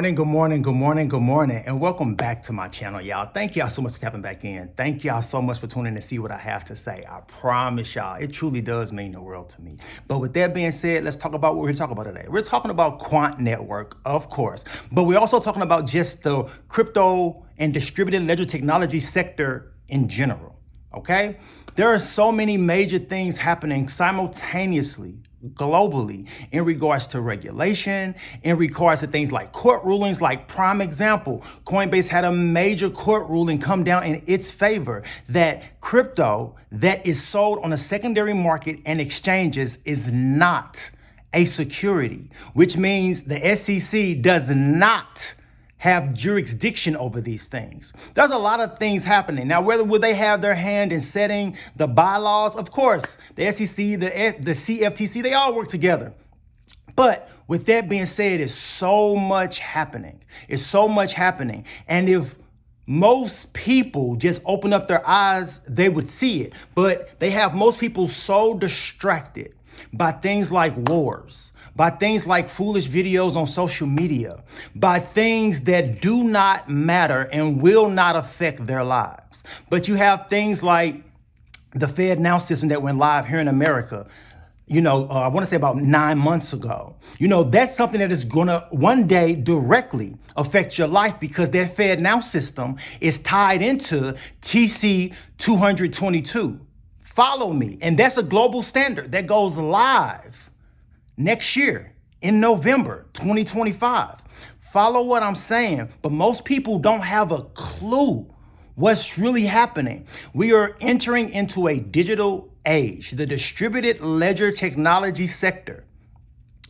morning, good morning, good morning, good morning, and welcome back to my channel, y'all. Thank y'all so much for stepping back in. Thank y'all so much for tuning in to see what I have to say. I promise y'all, it truly does mean the world to me. But with that being said, let's talk about what we're talking about today. We're talking about Quant Network, of course, but we're also talking about just the crypto and distributed ledger technology sector in general, okay? There are so many major things happening simultaneously globally in regards to regulation, in regards to things like court rulings. Like prime example, Coinbase had a major court ruling come down in its favor that crypto that is sold on a secondary market and exchanges is not a security, which means the SEC does not have jurisdiction over these things. There's a lot of things happening. Now, whether will they have their hand in setting the bylaws? Of course, the SEC, the CFTC, they all work together. But with that being said, it's so much happening. It's so much happening. And if most people just open up their eyes, they would see it. But they have most people so distracted by things like wars, by things like foolish videos on social media, by things that do not matter and will not affect their lives. But you have things like the Fed Now system that went live here in America, I want to say about 9 months ago. That's something that is going to one day directly affect your life because that Fed Now system is tied into TC 222. Follow me. And that's a global standard that goes live next year in November 2025. Follow what I'm saying, but most people don't have a clue what's really happening. We are entering into a digital age, the distributed ledger technology sector.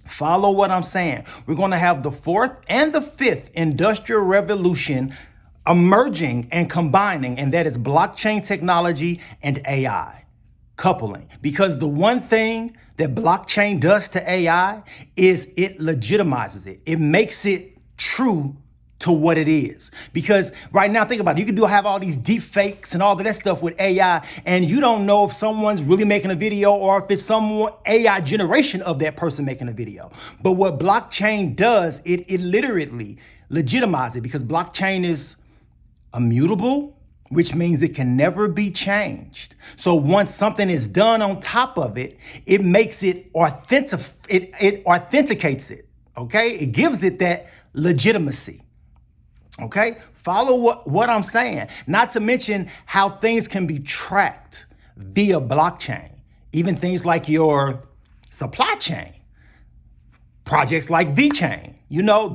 Follow what I'm saying. We're going to have the fourth and the fifth industrial revolution emerging and combining, and that is blockchain technology and AI coupling. Because the one thing that blockchain does to AI is it legitimizes it. It makes it true to what it is. Because right now, think about it. You can have all these deep fakes and all of that stuff with AI, and you don't know if someone's really making a video or if it's some AI generation of that person making a video. But what blockchain does, it literally legitimizes it because blockchain is immutable, which means it can never be changed. So once something is done on top of it, it makes it authentic. It authenticates it. Okay, it gives it that legitimacy. Okay, follow what I'm saying. Not to mention how things can be tracked via blockchain. Even things like your supply chain. Projects like VeChain,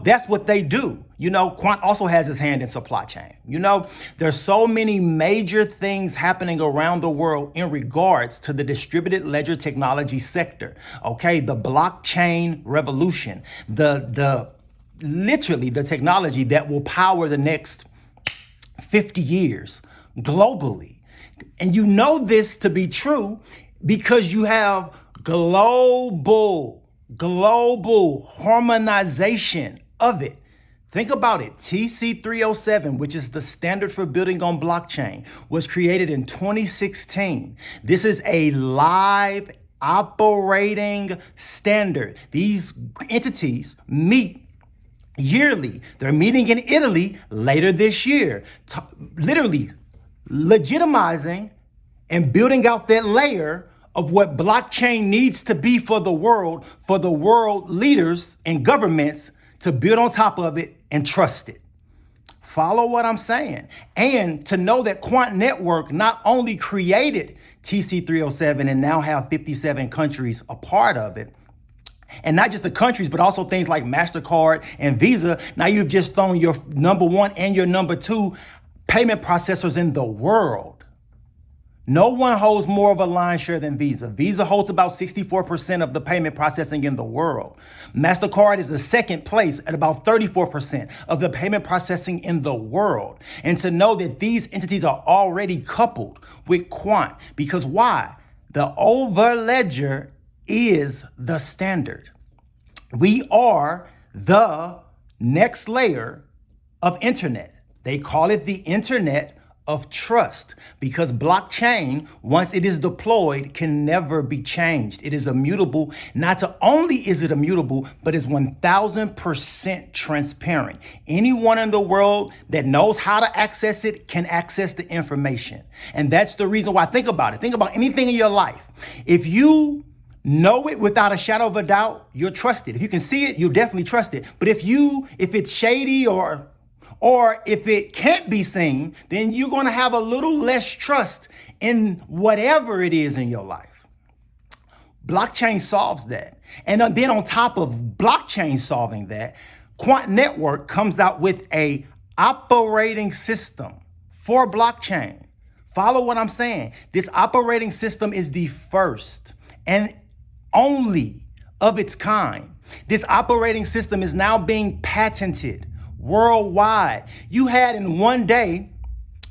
that's what they do. Quant also has his hand in supply chain. There's so many major things happening around the world in regards to the distributed ledger technology sector. Okay, the blockchain revolution, literally the technology that will power the next 50 years globally. And this to be true because you have global harmonization of it. Think about it. TC 307, which is the standard for building on blockchain, was created in 2016. This is a live operating standard. These entities meet yearly. They're meeting in Italy later this year, literally legitimizing and building out that layer of what blockchain needs to be for the world leaders and governments to build on top of it and trust it. Follow what I'm saying. And to know that Quant Network not only created TC 307 and now have 57 countries a part of it, and not just the countries, but also things like MasterCard and Visa. Now you've just thrown your number one and your number two payment processors in the world. No one holds more of a line share than Visa. Visa holds about 64% of the payment processing in the world. MasterCard is the second place at about 34% of the payment processing in the world. And to know that these entities are already coupled with Quant, because why? The Overledger is the standard. We are the next layer of internet. They call it the Internet of trust, because blockchain, once it is deployed, can never be changed. It is immutable. Not only is it immutable, but it's 1000% transparent. Anyone in the world that knows how to access it can access the information. And that's the reason why, think about it. Think about anything in your life. If you know it without a shadow of a doubt, you'll trust it. If you can see it, you'll definitely trust it. But if it's shady or if it can't be seen, then you're going to have a little less trust in whatever it is in your life. Blockchain solves that. And then on top of blockchain solving that, Quant Network comes out with a operating system for blockchain. Follow what I'm saying. This operating system is the first and only of its kind. This operating system is now being patented worldwide. You had in one day,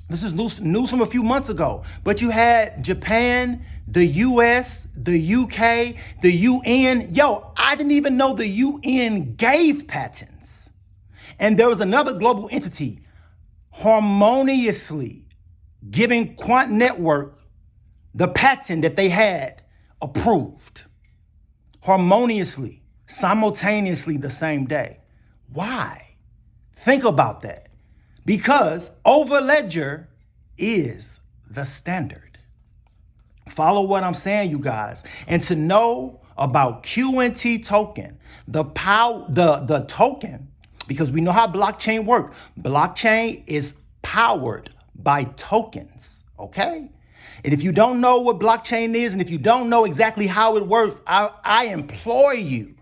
this is news from a few months ago, but you had Japan, the US, the UK, the UN. Yo, I didn't even know the UN gave patents. And there was another global entity harmoniously giving Quant Network the patent that they had approved. Harmoniously, simultaneously the same day. Why? Think about that. Because Overledger is the standard. Follow what I'm saying, you guys. And to know about QNT token, the token, because we know how blockchain works. Blockchain is powered by tokens, okay? And if you don't know what blockchain is, and if you don't know exactly how it works, I implore you,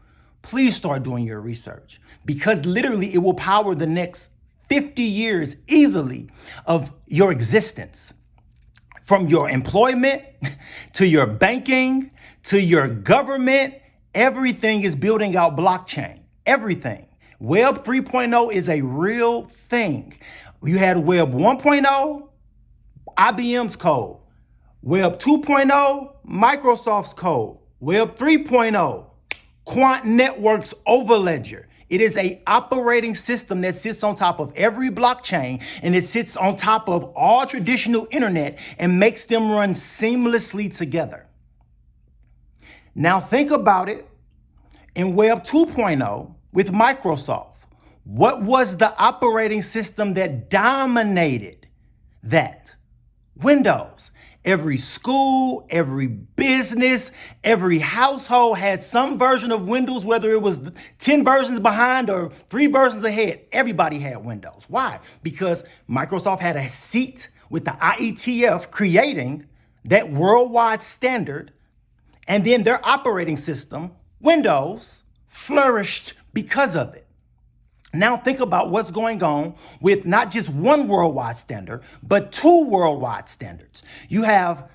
please start doing your research, because literally it will power the next 50 years easily of your existence. From your employment to your banking to your government, everything is building out blockchain. Everything. Web 3.0 is a real thing. You had Web 1.0, IBM's code. Web 2.0, Microsoft's code. Web 3.0, Quant Network's Overledger. It is an operating system that sits on top of every blockchain, and it sits on top of all traditional internet and makes them run seamlessly together. Now think about it in Web 2.0 with Microsoft. What was the operating system that dominated that? Windows. Every school, every business, every household had some version of Windows, whether it was 10 versions behind or 3 versions ahead. Everybody had Windows. Why? Because Microsoft had a seat with the IETF creating that worldwide standard, and then their operating system, Windows, flourished because of it. Now think about what's going on with not just one worldwide standard, but 2 worldwide standards. You have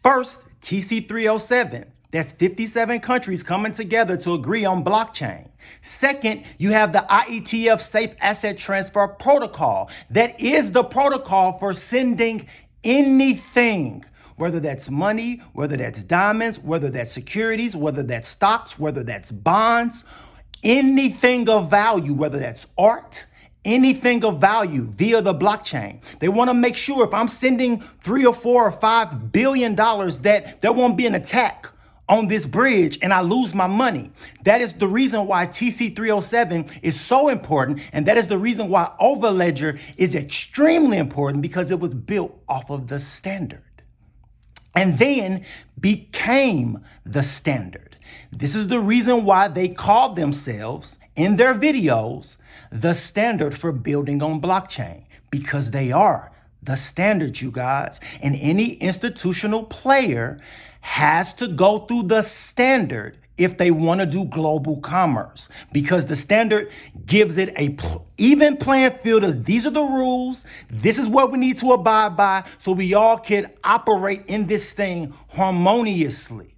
first TC307. That's 57 countries coming together to agree on blockchain. Second, you have the IETF Safe Asset Transfer Protocol. That is the protocol for sending anything, whether that's money, whether that's diamonds, whether that's securities, whether that's stocks, whether that's bonds, anything of value, whether that's art, anything of value via the blockchain. They want to make sure if I'm sending $3 or $4 or $5 billion that there won't be an attack on this bridge and I lose my money. That is the reason why TC307 is so important. And that is the reason why Overledger is extremely important, because it was built off of the standard and then became the standard. This is the reason why they call themselves in their videos the standard for building on blockchain, because they are the standard, you guys. And any institutional player has to go through the standard if they want to do global commerce, because the standard gives it a even playing field of these are the rules, this is what we need to abide by, so we all can operate in this thing harmoniously.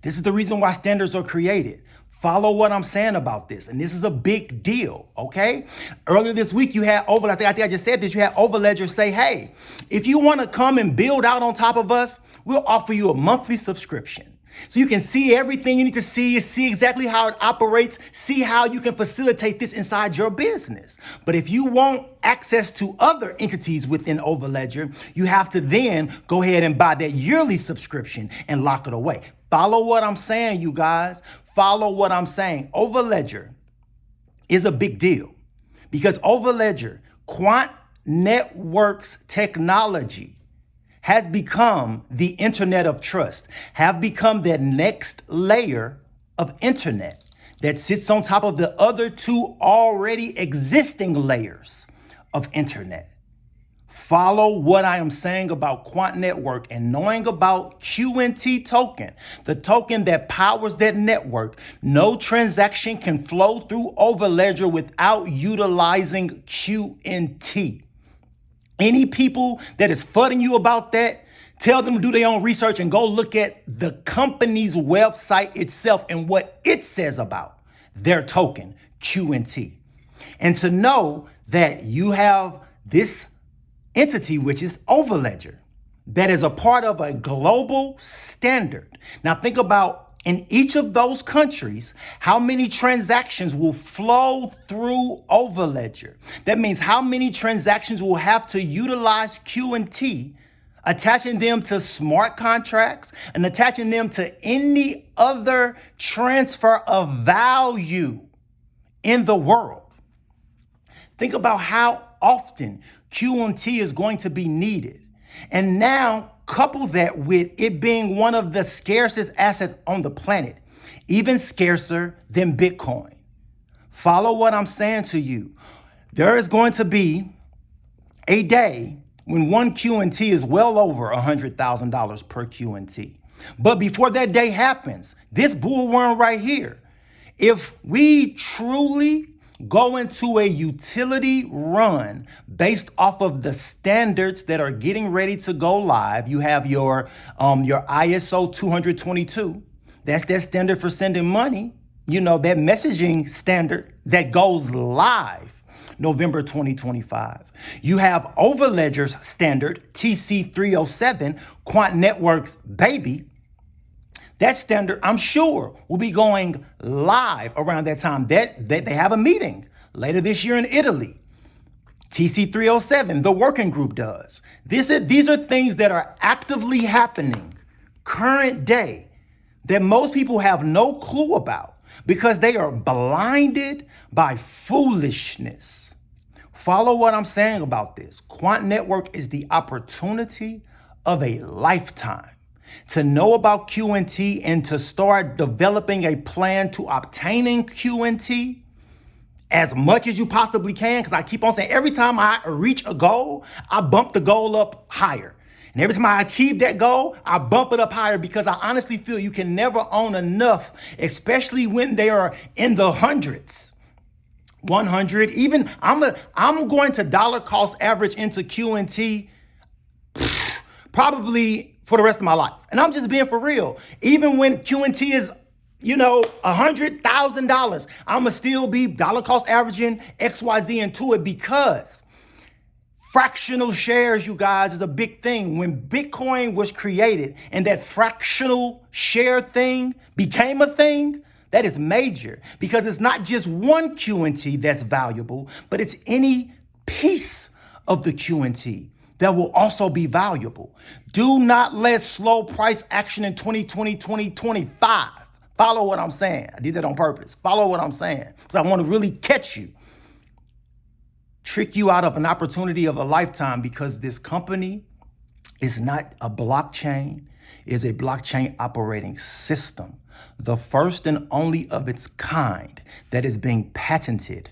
This is the reason why standards are created. Follow what I'm saying about this. And this is a big deal, okay? Earlier this week, you had I think I just said this, you had Overledger say, hey, if you want to come and build out on top of us, we'll offer you a monthly subscription. So you can see everything you need to see exactly how it operates, see how you can facilitate this inside your business. But if you want access to other entities within Overledger, you have to then go ahead and buy that yearly subscription and lock it away. Follow what I'm saying, you guys. Follow what I'm saying. Overledger is a big deal because Overledger, Quant Networks technology, has become the internet of trust, have become that next layer of internet that sits on top of the other two already existing layers of internet. Follow what I am saying about Quant Network and knowing about QNT token, the token that powers that network. No transaction can flow through Overledger without utilizing QNT. Any people that is fudding you about that, tell them to do their own research and go look at the company's website itself and what it says about their token, QNT. And to know that you have this entity, which is Overledger, that is a part of a global standard. Now think about in each of those countries, how many transactions will flow through Overledger. That means how many transactions will have to utilize QNT, attaching them to smart contracts and attaching them to any other transfer of value in the world. Think about how often QNT is going to be needed. And now couple that with it being one of the scarcest assets on the planet, even scarcer than Bitcoin. Follow what I'm saying to you. There is going to be a day when one QNT is well over $100,000 per QNT. But before that day happens, this bullworm right here, if we truly go into a utility run based off of the standards that are getting ready to go live. You have your ISO 222. That's that standard for sending money. You know, that messaging standard that goes live November 2025. You have Overledger's standard TC 307, Quant Networks baby. That standard, I'm sure, will be going live around that time. That they have a meeting later this year in Italy. TC 307, the working group does. These are things that are actively happening current day that most people have no clue about because they are blinded by foolishness. Follow what I'm saying about this. Quant Network is the opportunity of a lifetime. To know about QNT and to start developing a plan to obtaining QNT as much as you possibly can, because I keep on saying every time I reach a goal, I bump the goal up higher. And every time I achieve that goal, I bump it up higher because I honestly feel you can never own enough, especially when they are in the hundreds. 100, even I'm going to dollar cost average into QNT probably for the rest of my life. And I'm just being for real. Even when QNT is, $100,000, I'ma still be dollar cost averaging XYZ into it because fractional shares, you guys, is a big thing. When Bitcoin was created and that fractional share thing became a thing, that is major because it's not just one QNT that's valuable, but it's any piece of the QNT that will also be valuable. Do not let slow price action in 2020, 2025. Follow what I'm saying. I did that on purpose. Follow what I'm saying because I want to really catch you. Trick you out of an opportunity of a lifetime because this company is not a blockchain. It is a blockchain operating system. The first and only of its kind that is being patented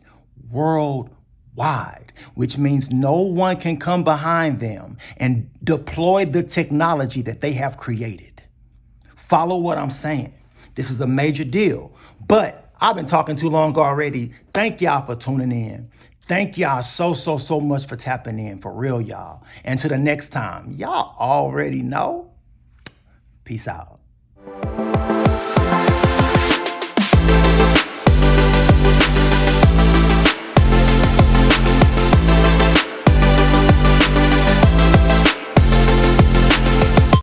worldwide, which means no one can come behind them and deploy the technology that they have created. Follow what I'm saying. This is a major deal, but I've been talking too long already. Thank y'all for tuning in. Thank y'all so much for tapping in, for real, y'all. And to the next time, y'all already know. Peace out.